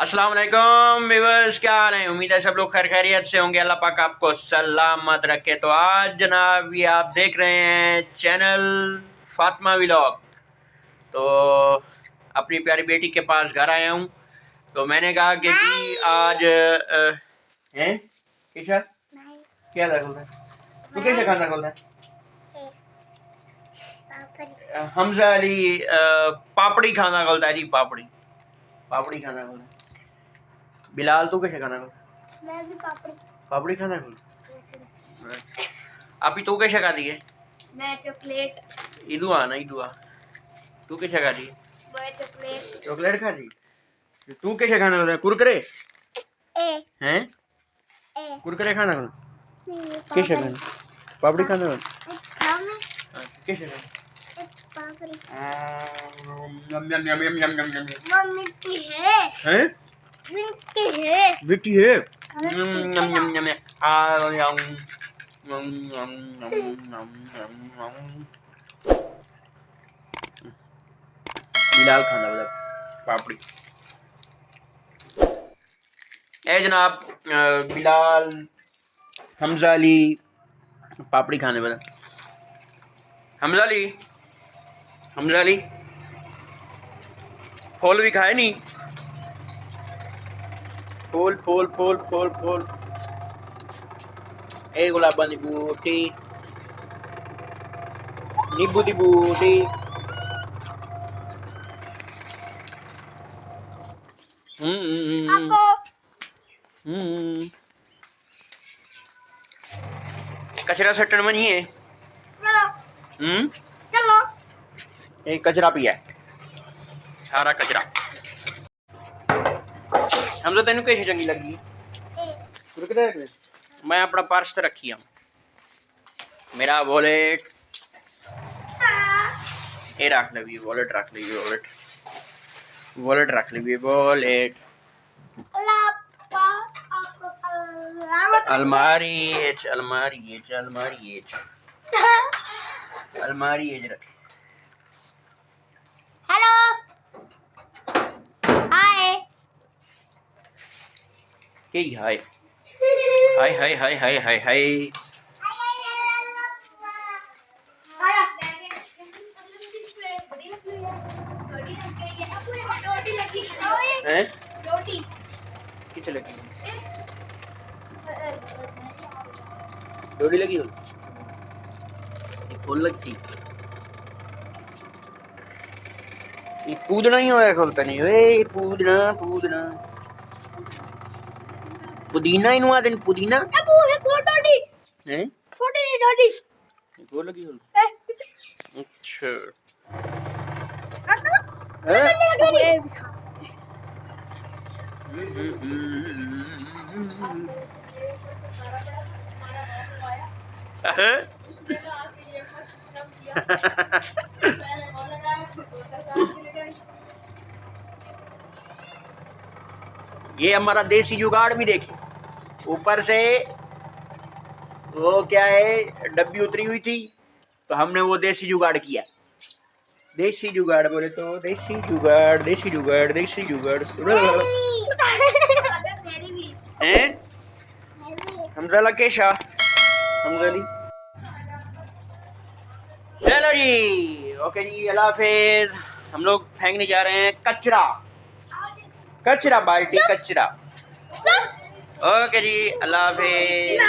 अस्सलाम वालेकुम व्यूअर्स, क्या हाल है। उम्मीद है सब लोग खैर खैरियत से होंगे। अल्लाह पाक आपको सलामत रखे। तो आज जनाब ये आप देख रहे हैं चैनल फातिमा व्लॉग। तो अपनी प्यारी बेटी के पास घर आया हूँ। तो मैंने कहा कि जी आज हैं किशा क्या बोलता है, तू कैसे खाना बोलता है। हमजा अली पापड़ी खाना बोलता है जी, पापड़ी खाना बोलता है। बिलाल तू कैसे खाना बोलता है। मैं भी पापड़ी खाना बोलता है। अभी तू कैसे खाती है। मैं चॉकलेट। ईदुआ ना ईदुआ, तू कैसे खाती है। मैं चॉकलेट खाती। तू कैसे खाना बोलता है। कुरकुरे हैं, कुरकुरे खाना बोलता कैसे खाना। पापड़ी खाना बोलता कैसे खाना। मिट्टी है। हैं मिट्टी है। मिट्टी है। बिलाल खाना मतलब पापड़ी। ए जनाब बिलाल हमजा अली पापड़ी खाने वाला। हमजा अली फूल भी खाए नहीं। फूल फूल फूल फूल फूल ए गुलाबा दी बूटी, नींबू दी बूटी। कचरा सट्टन बनी है। चलो एक कचरा पिया सारा कचरा। हमजा तेन कैसे चंगी लगी। मैं अपना पर्स रखी हूँ, मेरा वॉलेट ये रख ली, वॉलेट रख ली, वॉलेट रख ली, वॉलेट अलमारी रखी। हेलो हाय के हाय हाय हाय हाय हाय हाय हाय। हैं किथे लगी डोरी लगी हो खोल लग सी पूजना ही होया खोलता नहीं वे पूजना पुदीना इनु आदन पुदीना हैं खोल लगी हो। अच्छा ये हमारा देसी जुगाड़ भी देखिए। ऊपर से वो क्या है डब्बी उतरी हुई थी तो हमने वो देसी जुगाड़ किया। देसी जुगाड़ बोले तो देसी जुगाड़ हैं। हमजा लकेशा हमजा अली। चलो जी ओके जी अल्लाह हाफिज। हम लोग फेंकने जा रहे हैं कचरा बाल्टी कचरा। ओके जी अल्लाह हाफिज।